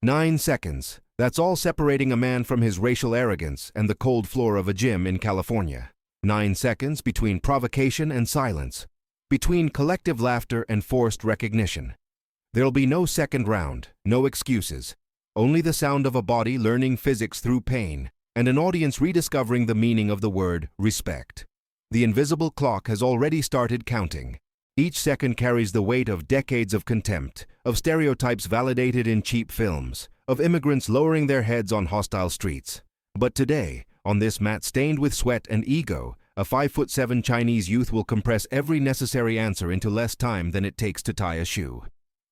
9 seconds. That's all separating a man from his racial arrogance and the cold floor of a gym in California. 9 seconds between provocation and silence, between collective laughter and forced recognition. There'll be no second round, no excuses, only the sound of a body learning physics through pain and an audience rediscovering the meaning of the word respect. The invisible clock has already started counting. Each second carries the weight of decades of contempt, of stereotypes validated in cheap films, of immigrants lowering their heads on hostile streets. But today, on this mat stained with sweat and ego, a 5'7" Chinese youth will compress every necessary answer into less time than it takes to tie a shoe.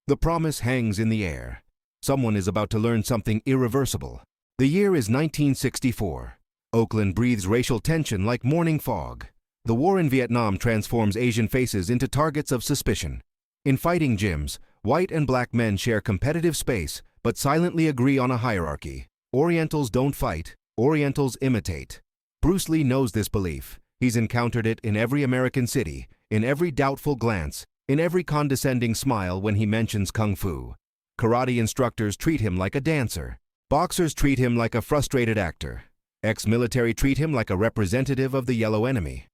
The promise hangs in the air. Someone is about to learn something irreversible. The year is 1964. Oakland breathes racial tension like morning fog. The war in Vietnam transforms Asian faces into targets of suspicion. In fighting gyms, white and black men share competitive space but silently agree on a hierarchy. Orientals don't fight, Orientals imitate. Bruce Lee knows this belief. He's encountered it in every American city, in every doubtful glance, in every condescending smile when he mentions kung fu. Karate instructors treat him like a dancer. Boxers treat him like a frustrated actor. Ex-military treat him like a representative of the yellow enemy.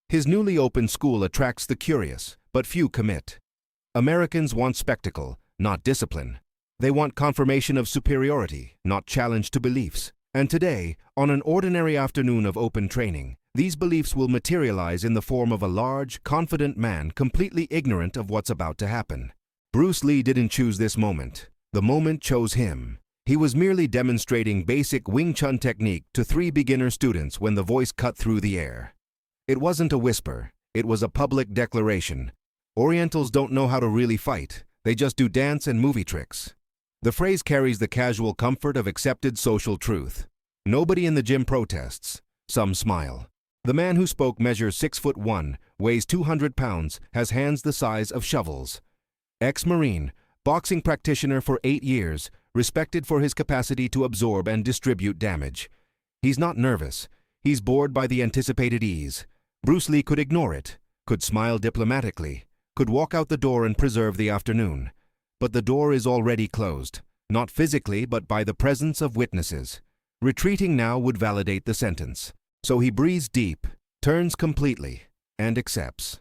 His newly opened school attracts the curious, but few commit. Americans want spectacle, not discipline. They want confirmation of superiority, not challenge to beliefs. And today, on an ordinary afternoon of open training, these beliefs will materialize in the form of a large, confident man completely ignorant of what's about to happen. Bruce Lee didn't choose this moment. The moment chose him. He was merely demonstrating basic Wing Chun technique to 3 beginner students when the voice cut through the air. It wasn't a whisper, it was a public declaration. Orientals don't know how to really fight, they just do dance and movie tricks. The phrase carries the casual comfort of accepted social truth. Nobody in the gym protests. Some smile. The man who spoke measures 6'1", weighs 200 pounds, has hands the size of shovels. Ex-Marine, boxing practitioner for 8 years, respected for his capacity to absorb and distribute damage. He's not nervous. He's bored by the anticipated ease. Bruce Lee could ignore it, could smile diplomatically, could walk out the door and preserve the afternoon. But the door is already closed, not physically but by the presence of witnesses. Retreating now would validate the sentence. So he breathes deep, turns completely, and accepts.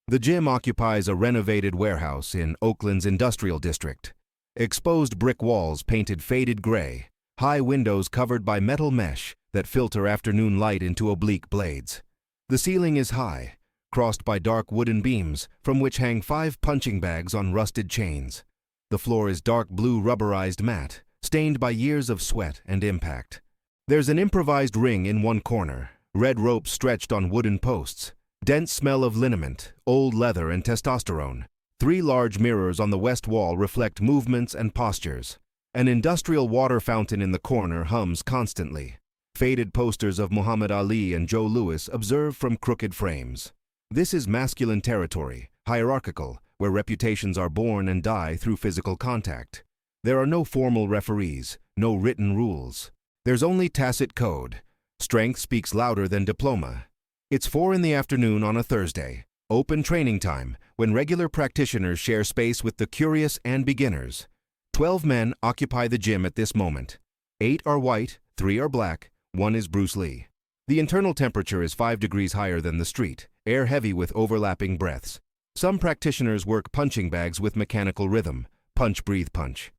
The gym occupies a renovated warehouse in Oakland's industrial district. Exposed brick walls painted faded gray, high windows covered by metal mesh that filter afternoon light into oblique blades. The ceiling is high, crossed by dark wooden beams from which hang 5 punching bags on rusted chains. The floor is dark blue rubberized mat, stained by years of sweat and impact. There's an improvised ring in one corner, red ropes stretched on wooden posts, dense smell of liniment, old leather and testosterone. 3 large mirrors on the west wall reflect movements and postures. An industrial water fountain in the corner hums constantly. Faded posters of Muhammad Ali and Joe Louis observe from crooked frames. This is masculine territory, hierarchical, where reputations are born and die through physical contact. There are no formal referees, no written rules. There's only tacit code. Strength speaks louder than diploma. It's 4 in the afternoon on a Thursday, open training time, when regular practitioners share space with the curious and beginners. 12 men occupy the gym at this moment. 8 are white, 3 are black, 1 is Bruce Lee. The internal temperature is 5 degrees higher than the street, air heavy with overlapping breaths. Some practitioners work punching bags with mechanical rhythm, punch, breathe, punch.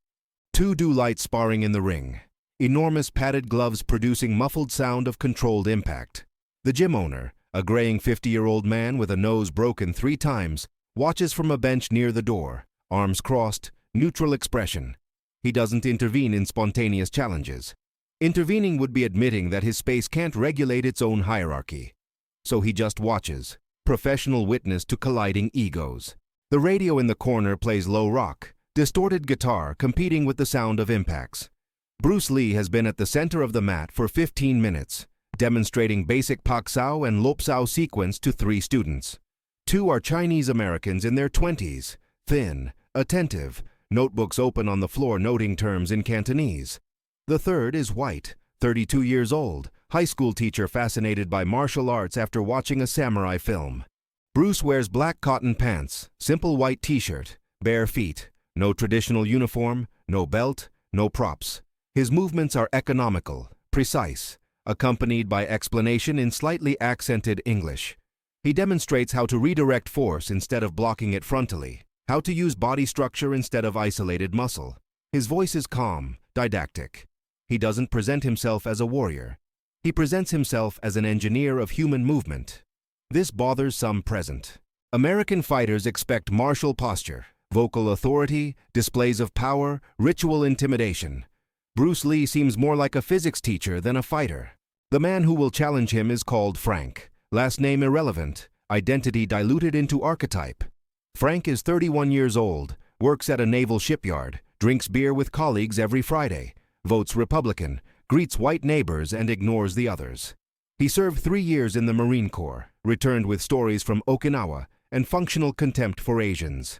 2 do light sparring in the ring. Enormous padded gloves producing muffled sound of controlled impact. The gym owner, a graying 50-year-old man with a nose broken 3 times, watches from a bench near the door, arms crossed, neutral expression. He doesn't intervene in spontaneous challenges. Intervening would be admitting that his space can't regulate its own hierarchy. So he just watches, professional witness to colliding egos. The radio in the corner plays low rock, distorted guitar competing with the sound of impacts. Bruce Lee has been at the center of the mat for 15 minutes, demonstrating basic Pak Sao and Lop Sao sequence to 3 students. 2 are Chinese Americans in their 20s, thin, attentive, notebooks open on the floor noting terms in Cantonese. The third is white, 32 years old, high school teacher fascinated by martial arts after watching a samurai film. Bruce wears black cotton pants, simple white t-shirt, bare feet, no traditional uniform, no belt, no props. His movements are economical, precise, accompanied by explanation in slightly accented English. He demonstrates how to redirect force instead of blocking it frontally, how to use body structure instead of isolated muscle. His voice is calm, didactic. He doesn't present himself as a warrior. He presents himself as an engineer of human movement. This bothers some present. American fighters expect martial posture, vocal authority, displays of power, ritual intimidation. Bruce Lee seems more like a physics teacher than a fighter. The man who will challenge him is called Frank. Last name irrelevant, identity diluted into archetype. Frank is 31 years old, works at a naval shipyard, drinks beer with colleagues every Friday, votes Republican, greets white neighbors and ignores the others. He served 3 years in the Marine Corps, returned with stories from Okinawa and functional contempt for Asians.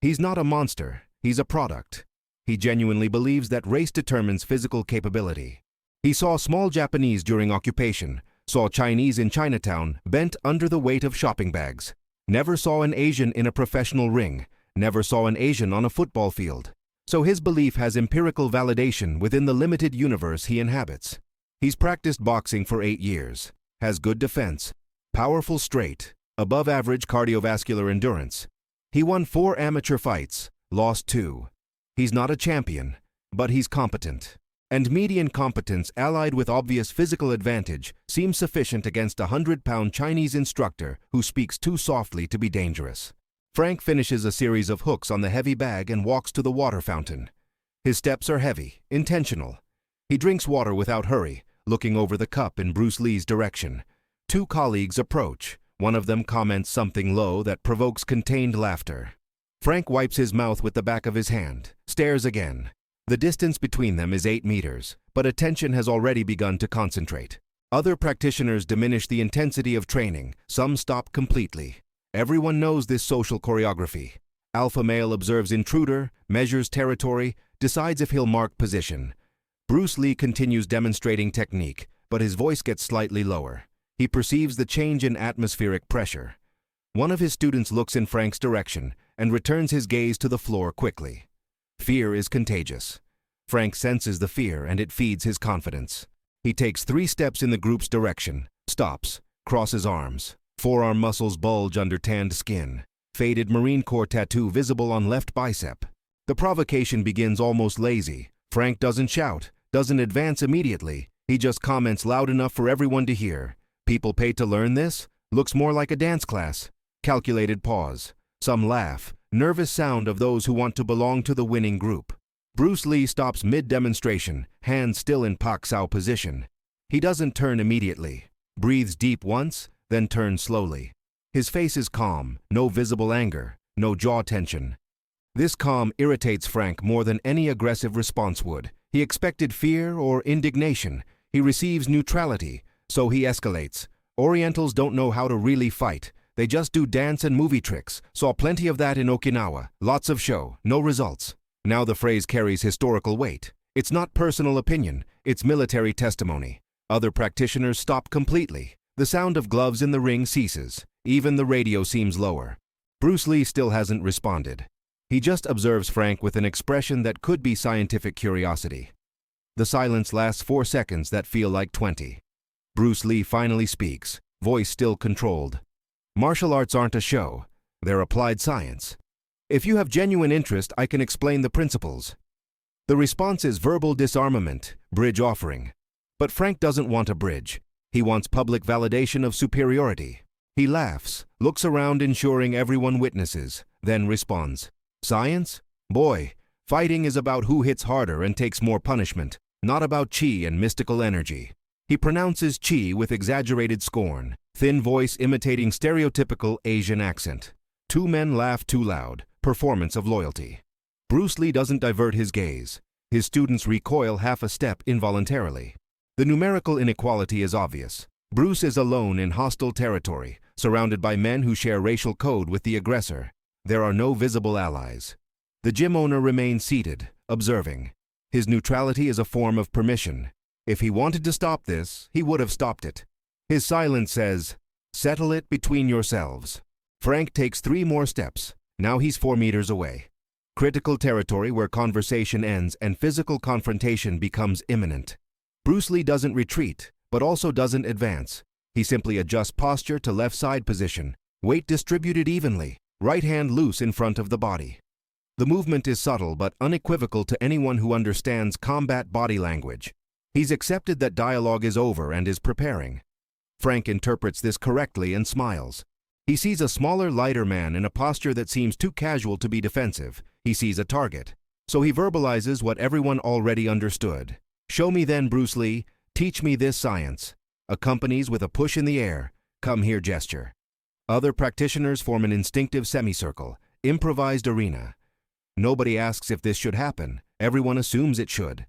He's not a monster, he's a product. He genuinely believes that race determines physical capability. He saw small Japanese during occupation, saw Chinese in Chinatown bent under the weight of shopping bags, never saw an Asian in a professional ring, never saw an Asian on a football field. So his belief has empirical validation within the limited universe he inhabits. He's practiced boxing for 8 years, has good defense, powerful straight, above average cardiovascular endurance. He won 4 amateur fights, lost 2. He's not a champion, but he's competent. And median competence allied with obvious physical advantage seems sufficient against a 100-pound Chinese instructor who speaks too softly to be dangerous. Frank finishes a series of hooks on the heavy bag and walks to the water fountain. His steps are heavy, intentional. He drinks water without hurry, looking over the cup in Bruce Lee's direction. 2 colleagues approach. One of them comments something low that provokes contained laughter. Frank wipes his mouth with the back of his hand, stares again. The distance between them is 8 meters, but attention has already begun to concentrate. Other practitioners diminish the intensity of training, some stop completely. Everyone knows this social choreography. Alpha male observes intruder, measures territory, decides if he'll mark position. Bruce Lee continues demonstrating technique, but his voice gets slightly lower. He perceives the change in atmospheric pressure. One of his students looks in Frank's direction and returns his gaze to the floor quickly. Fear is contagious. Frank senses the fear and it feeds his confidence. He takes 3 steps in the group's direction, stops, crosses arms. Forearm muscles bulge under tanned skin. Faded Marine Corps tattoo visible on left bicep. The provocation begins almost lazy. Frank doesn't shout, doesn't advance immediately. He just comments loud enough for everyone to hear. People pay to learn this? Looks more like a dance class. Calculated pause. Some laugh. Nervous sound of those who want to belong to the winning group. Bruce Lee stops mid-demonstration, hands still in Pak Sao position. He doesn't turn immediately. Breathes deep once, then turns slowly. His face is calm, no visible anger, no jaw tension. This calm irritates Frank more than any aggressive response would. He expected fear or indignation. He receives neutrality, so he escalates. Orientals don't know how to really fight. They just do dance and movie tricks. Saw plenty of that in Okinawa. Lots of show, no results. Now the phrase carries historical weight. It's not personal opinion, it's military testimony. Other practitioners stop completely. The sound of gloves in the ring ceases. Even the radio seems lower. Bruce Lee still hasn't responded. He just observes Frank with an expression that could be scientific curiosity. The silence lasts 4 seconds that feel like 20. Bruce Lee finally speaks, voice still controlled. Martial arts aren't a show, they're applied science. If you have genuine interest, I can explain the principles. The response is verbal disarmament, bridge offering. But Frank doesn't want a bridge. He wants public validation of superiority. He laughs, looks around ensuring everyone witnesses, then responds. Science? Boy, fighting is about who hits harder and takes more punishment, not about chi and mystical energy. He pronounces chi with exaggerated scorn, thin voice imitating stereotypical Asian accent. 2 men laugh too loud, performance of loyalty. Bruce Lee doesn't divert his gaze. His students recoil half a step involuntarily. The numerical inequality is obvious. Bruce is alone in hostile territory, surrounded by men who share racial code with the aggressor. There are no visible allies. The gym owner remains seated, observing. His neutrality is a form of permission. If he wanted to stop this, he would have stopped it. His silence says, "Settle it between yourselves." Frank takes 3 more steps. Now he's 4 meters away. Critical territory where conversation ends and physical confrontation becomes imminent. Bruce Lee doesn't retreat, but also doesn't advance. He simply adjusts posture to left side position, weight distributed evenly, right hand loose in front of the body. The movement is subtle but unequivocal to anyone who understands combat body language. He's accepted that dialogue is over and is preparing. Frank interprets this correctly and smiles. He sees a smaller, lighter man in a posture that seems too casual to be defensive. He sees a target. So he verbalizes what everyone already understood. "Show me then, Bruce Lee. Teach me this science." Accompanies with a push in the air, "Come here" gesture. Other practitioners form an instinctive semicircle, improvised arena. Nobody asks if this should happen. Everyone assumes it should.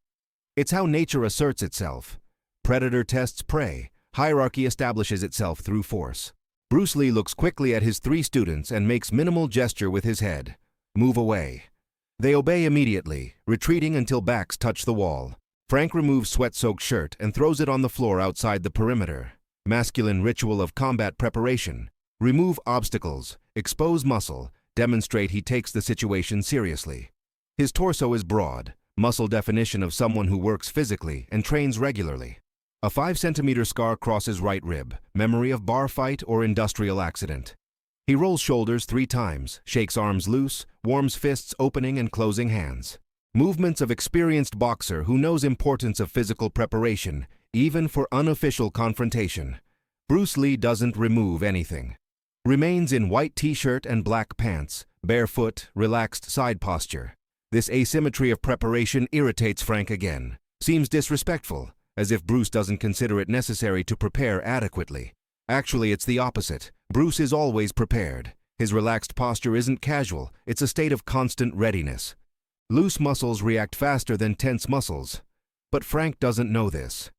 It's how nature asserts itself. Predator tests prey. Hierarchy establishes itself through force. Bruce Lee looks quickly at his 3 students and makes minimal gesture with his head. "Move away." They obey immediately, retreating until backs touch the wall. Frank removes sweat-soaked shirt and throws it on the floor outside the perimeter. Masculine ritual of combat preparation. Remove obstacles, expose muscle, demonstrate he takes the situation seriously. His torso is broad, muscle definition of someone who works physically and trains regularly. A 5-centimeter scar crosses right rib, memory of bar fight or industrial accident. He rolls shoulders 3 times, shakes arms loose, warms fists opening and closing hands. Movements of experienced boxer who knows importance of physical preparation, even for unofficial confrontation. Bruce Lee doesn't remove anything. Remains in white t-shirt and black pants, barefoot, relaxed side posture. This asymmetry of preparation irritates Frank again. Seems disrespectful, as if Bruce doesn't consider it necessary to prepare adequately. Actually, it's the opposite. Bruce is always prepared. His relaxed posture isn't casual, it's a state of constant readiness. Loose muscles react faster than tense muscles. But Frank doesn't know this.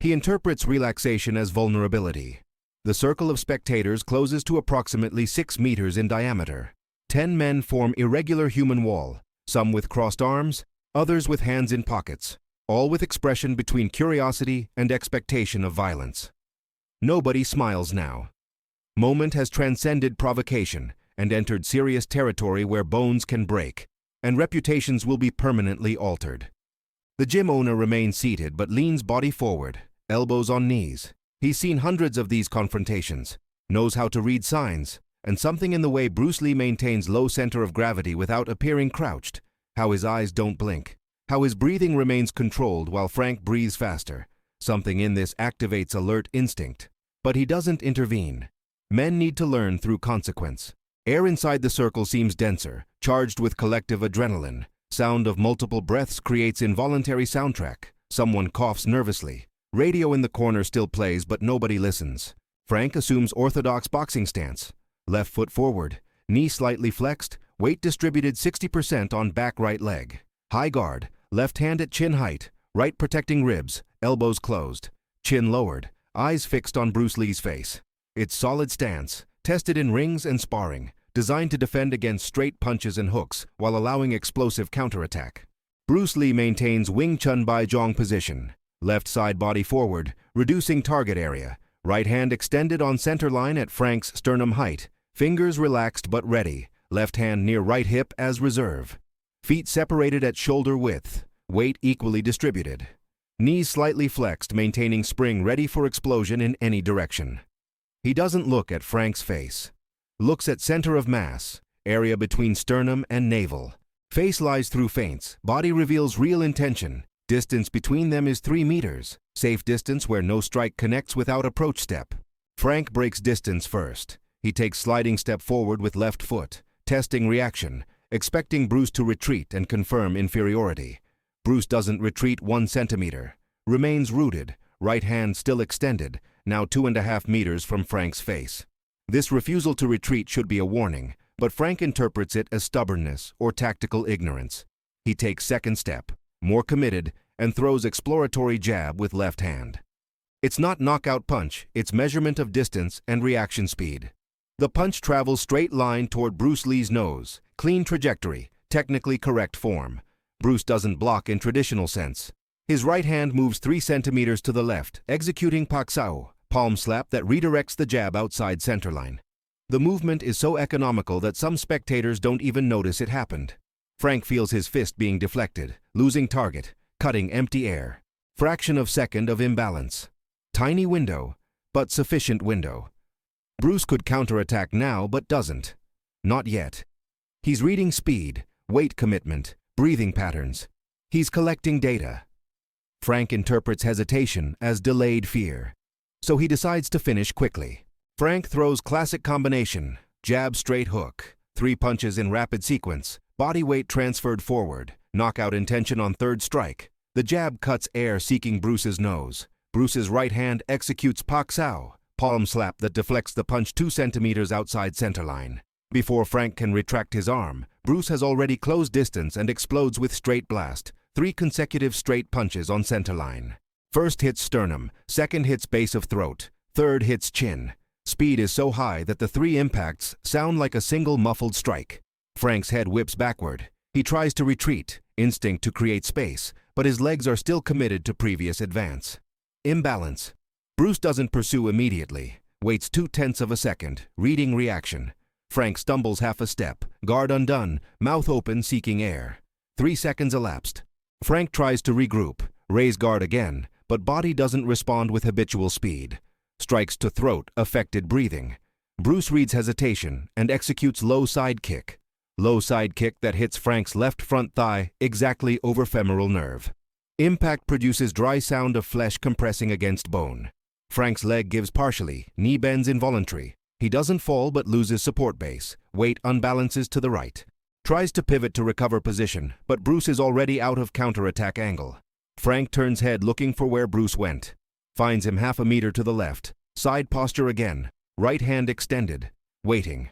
He interprets relaxation as vulnerability. The circle of spectators closes to approximately 6 meters in diameter. 10 men form irregular human wall, some with crossed arms, others with hands in pockets, all with expression between curiosity and expectation of violence. Nobody smiles now. Moment has transcended provocation and entered serious territory where bones can break, and reputations will be permanently altered. The gym owner remains seated but leans body forward, elbows on knees. He's seen hundreds of these confrontations, knows how to read signs, and something in the way Bruce Lee maintains low center of gravity without appearing crouched, how his eyes don't blink, how his breathing remains controlled while Frank breathes faster. Something in this activates alert instinct. But he doesn't intervene. Men need to learn through consequence. Air inside the circle seems denser, charged with collective adrenaline. Sound of multiple breaths creates involuntary soundtrack. Someone coughs nervously. Radio in the corner still plays, but nobody listens. Frank assumes orthodox boxing stance. Left foot forward, knee slightly flexed, weight distributed 60% on back right leg. High guard, left hand at chin height, right protecting ribs, elbows closed, chin lowered, eyes fixed on Bruce Lee's face. It's solid stance, tested in rings and sparring, designed to defend against straight punches and hooks while allowing explosive counterattack. Bruce Lee maintains Wing Chun Bai Zhong position. Left side body forward, reducing target area. Right hand extended on center line at Frank's sternum height. Fingers relaxed but ready. Left hand near right hip as reserve. Feet separated at shoulder width. Weight equally distributed. Knees slightly flexed, maintaining spring ready for explosion in any direction. He doesn't look at Frank's face. Looks at center of mass, area between sternum and navel. Face lies through feints, body reveals real intention. Distance between them is 3 meters. Safe distance where no strike connects without approach step. Frank breaks distance first. He takes sliding step forward with left foot, testing reaction, expecting Bruce to retreat and confirm inferiority. Bruce doesn't retreat 1 centimeter. Remains rooted, right hand still extended, now 2.5 meters from Frank's face. This refusal to retreat should be a warning, but Frank interprets it as stubbornness or tactical ignorance. He takes second step, more committed, and throws exploratory jab with left hand. It's not knockout punch, it's measurement of distance and reaction speed. The punch travels straight line toward Bruce Lee's nose, clean trajectory, technically correct form. Bruce doesn't block in traditional sense. His right hand moves 3 centimeters to the left, executing paksao, palm slap that redirects the jab outside centerline. The movement is so economical that some spectators don't even notice it happened. Frank feels his fist being deflected, losing target, cutting empty air. Fraction of second of imbalance. Tiny window, but sufficient window. Bruce could counterattack now but doesn't. Not yet. He's reading speed, weight commitment, breathing patterns. He's collecting data. Frank interprets hesitation as delayed fear. So he decides to finish quickly. Frank throws classic combination, jab straight hook, 3 punches in rapid sequence, body weight transferred forward, knockout intention on third strike. The jab cuts air seeking Bruce's nose. Bruce's right hand executes Pak Sao, palm slap that deflects the punch 2 centimeters outside centerline. Before Frank can retract his arm, Bruce has already closed distance and explodes with straight blast, 3 consecutive straight punches on centerline. First hits sternum, second hits base of throat, third hits chin. Speed is so high that the 3 impacts sound like a single muffled strike. Frank's head whips backward. He tries to retreat, instinct to create space, but his legs are still committed to previous advance. Imbalance. Bruce doesn't pursue immediately, waits 0.2 of a second, reading reaction. Frank stumbles half a step, guard undone, mouth open seeking air. 3 seconds elapsed. Frank tries to regroup, raise guard again, but body doesn't respond with habitual speed. Strikes to throat affected breathing. Bruce reads hesitation and executes low side kick. Low side kick that hits Frank's left front thigh exactly over femoral nerve. Impact produces dry sound of flesh compressing against bone. Frank's leg gives partially, knee bends involuntary. He doesn't fall but loses support base. Weight unbalances to the right. Tries to pivot to recover position, but Bruce is already out of counterattack angle. Frank turns head looking for where Bruce went. Finds him half a meter to the left. Side posture again. Right hand extended. Waiting.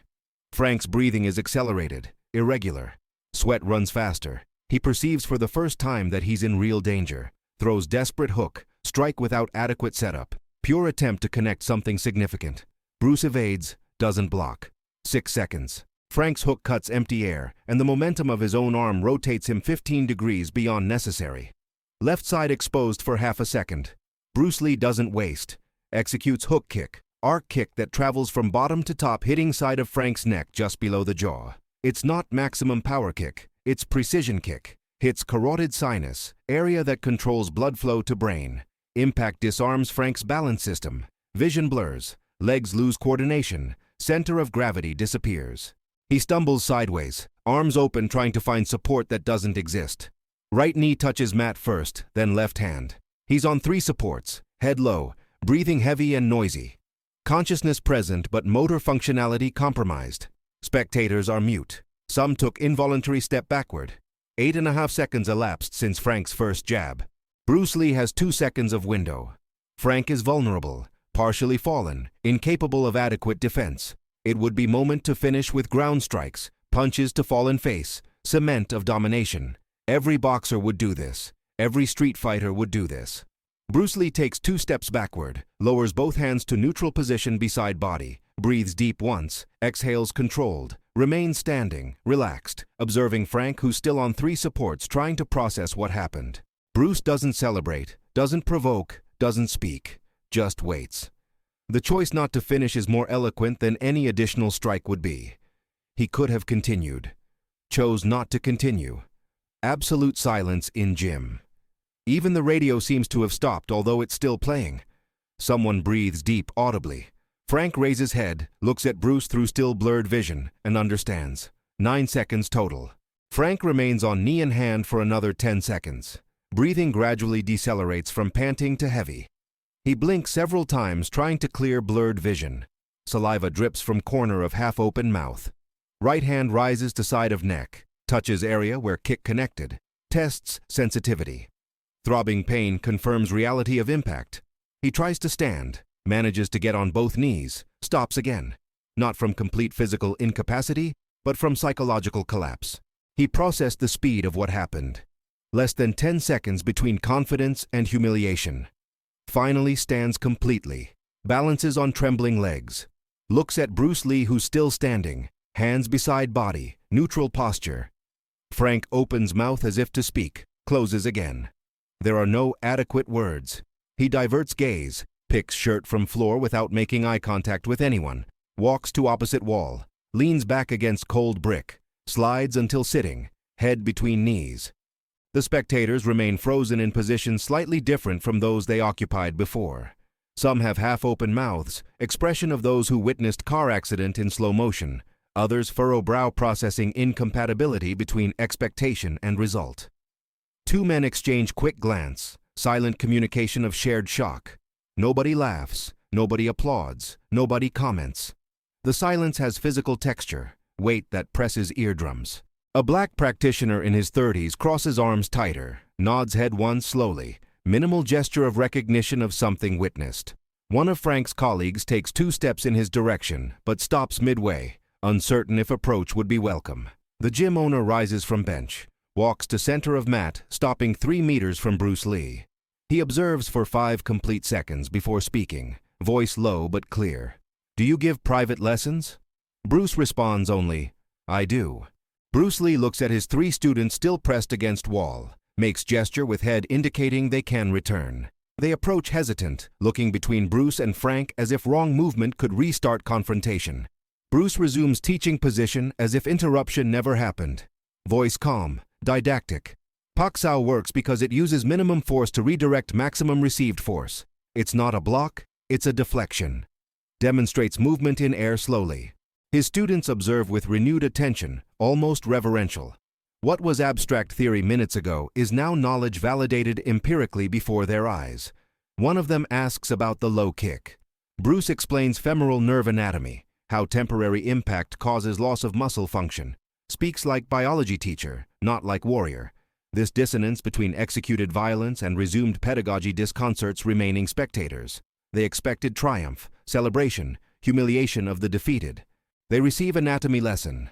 Frank's breathing is accelerated, irregular. Sweat runs faster. He perceives for the first time that he's in real danger. Throws desperate hook, strike without adequate setup. Pure attempt to connect something significant. Bruce evades, doesn't block. 6 seconds. Frank's hook cuts empty air, and the momentum of his own arm rotates him 15 degrees beyond necessary. Left side exposed for half a second. Bruce Lee doesn't waste. Executes hook kick, arc kick that travels from bottom to top hitting side of Frank's neck just below the jaw. It's not maximum power kick, it's precision kick. Hits carotid sinus, area that controls blood flow to brain. Impact disarms Frank's balance system. Vision blurs, legs lose coordination, center of gravity disappears. He stumbles sideways, arms open trying to find support that doesn't exist. Right knee touches mat first, then left hand. He's on 3 supports, head low, breathing heavy and noisy. Consciousness present but motor functionality compromised. Spectators are mute. Some took involuntary step backward. 8.5 seconds elapsed since Frank's first jab. Bruce Lee has 2 seconds of window. Frank is vulnerable, partially fallen, incapable of adequate defense. It would be moment to finish with ground strikes, punches to fall in face, cement of domination. Every boxer would do this. Every street fighter would do this. Bruce Lee takes 2 steps backward, lowers both hands to neutral position beside body, breathes deep once, exhales controlled, remains standing, relaxed, observing Frank who's still on 3 supports trying to process what happened. Bruce doesn't celebrate, doesn't provoke, doesn't speak, just waits. The choice not to finish is more eloquent than any additional strike would be. He could have continued. Chose not to continue. Absolute silence in gym. Even the radio seems to have stopped, although it's still playing. Someone breathes deep audibly. Frank raises head, looks at Bruce through still blurred vision, and understands. 9 seconds total. Frank remains on knee and hand for another 10 seconds. Breathing gradually decelerates from panting to heavy. He blinks several times trying to clear blurred vision. Saliva drips from corner of half-open mouth. Right hand rises to side of neck, touches area where kick connected, tests sensitivity. Throbbing pain confirms reality of impact. He tries to stand, manages to get on both knees, stops again. Not from complete physical incapacity, but from psychological collapse. He processed the speed of what happened. Less than 10 seconds between confidence and humiliation. Finally stands completely, balances on trembling legs. Looks at Bruce Lee who's still standing, hands beside body, neutral posture. Frank opens mouth as if to speak, closes again. There are no adequate words. He diverts gaze, picks shirt from floor without making eye contact with anyone, walks to opposite wall, leans back against cold brick, slides until sitting, head between knees. The spectators remain frozen in positions slightly different from those they occupied before. Some have half-open mouths, expression of those who witnessed car accident in slow motion. Others furrow brow, processing incompatibility between expectation and result. Two men exchange quick glance, silent communication of shared shock. Nobody laughs, nobody applauds, nobody comments. The silence has physical texture, weight that presses eardrums. A black practitioner in his 30s crosses arms tighter, nods head once slowly, minimal gesture of recognition of something witnessed. One of Frank's colleagues takes 2 steps in his direction, but stops midway, uncertain if approach would be welcome. The gym owner rises from bench, walks to center of mat, stopping 3 meters from Bruce Lee. He observes for 5 complete seconds before speaking, voice low but clear. "Do you give private lessons?" Bruce responds only, "I do." Bruce Lee looks at his 3 students still pressed against wall, makes gesture with head indicating they can return. They approach hesitant, looking between Bruce and Frank as if wrong movement could restart confrontation. Bruce resumes teaching position as if interruption never happened. Voice calm, didactic. Paksao works because it uses minimum force to redirect maximum received force. It's not a block, it's a deflection. Demonstrates movement in air slowly. His students observe with renewed attention, almost reverential. What was abstract theory minutes ago is now knowledge validated empirically before their eyes. One of them asks about the low kick. Bruce explains femoral nerve anatomy, how temporary impact causes loss of muscle function. Speaks like biology teacher, not like warrior. This dissonance between executed violence and resumed pedagogy disconcerts remaining spectators. They expected triumph, celebration, humiliation of the defeated. They receive anatomy lesson.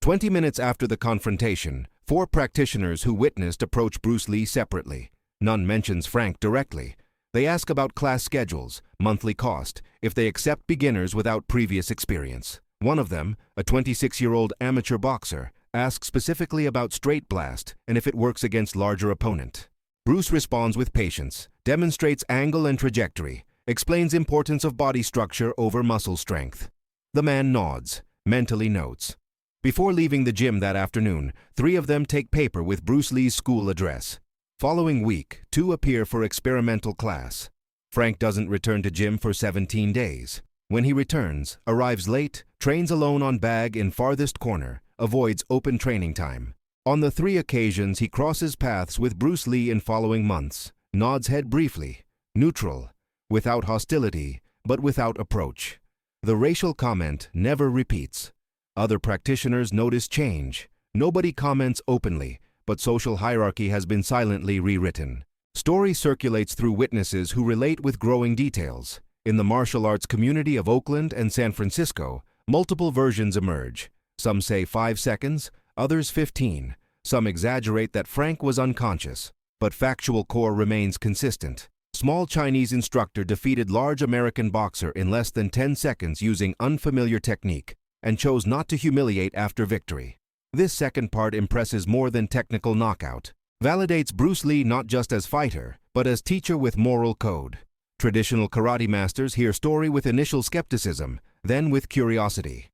20 minutes after the confrontation, 4 practitioners who witnessed approach Bruce Lee separately. None mentions Frank directly. They ask about class schedules, monthly cost, if they accept beginners without previous experience. One of them, a 26-year-old amateur boxer, asks specifically about straight blast and if it works against larger opponent. Bruce responds with patience, demonstrates angle and trajectory, explains importance of body structure over muscle strength. The man nods, mentally notes. Before leaving the gym that afternoon, 3 of them take paper with Bruce Lee's school address. Following week, 2 appear for experimental class. Frank doesn't return to gym for 17 days. When he returns, arrives late, trains alone on bag in farthest corner, avoids open training time. On the 3 occasions he crosses paths with Bruce Lee in following months, nods head briefly, neutral, without hostility, but without approach. The racial comment never repeats. Other practitioners notice change. Nobody comments openly, but social hierarchy has been silently rewritten. Story circulates through witnesses who relate with growing details. In the martial arts community of Oakland and San Francisco, multiple versions emerge. Some say 5 seconds, others 15. Some exaggerate that Frank was unconscious, but factual core remains consistent. Small Chinese instructor defeated large American boxer in less than 10 seconds using unfamiliar technique and chose not to humiliate after victory. This second part impresses more than technical knockout. Validates Bruce Lee not just as fighter, but as teacher with moral code. Traditional karate masters hear story with initial skepticism, then with curiosity.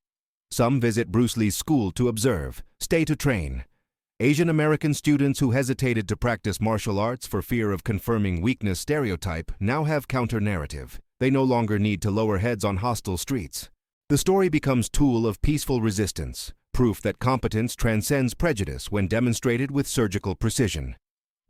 Some visit Bruce Lee's school to observe, stay to train. Asian American students who hesitated to practice martial arts for fear of confirming weakness stereotype now have counter-narrative. They no longer need to lower heads on hostile streets. The story becomes tool of peaceful resistance, proof that competence transcends prejudice when demonstrated with surgical precision.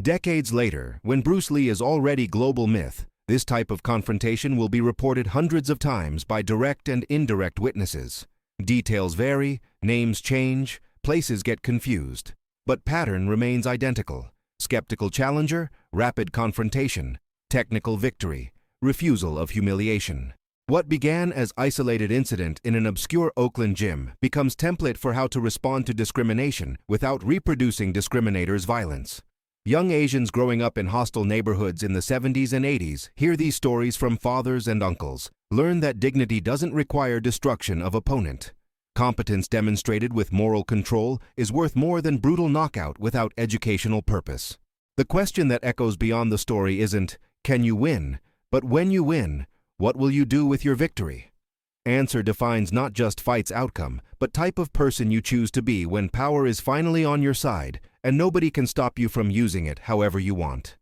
Decades later, when Bruce Lee is already global myth, this type of confrontation will be reported hundreds of times by direct and indirect witnesses. Details vary, names change, places get confused. But pattern remains identical. Skeptical challenger, rapid confrontation, technical victory, refusal of humiliation. What began as isolated incident in an obscure Oakland gym becomes template for how to respond to discrimination without reproducing discriminators' violence. Young Asians growing up in hostile neighborhoods in the 70s and 80s hear these stories from fathers and uncles, learn that dignity doesn't require destruction of opponent. Competence demonstrated with moral control is worth more than brutal knockout without educational purpose. The question that echoes beyond the story isn't, can you win? But when you win, what will you do with your victory? Answer defines not just fight's outcome, but type of person you choose to be when power is finally on your side and nobody can stop you from using it however you want.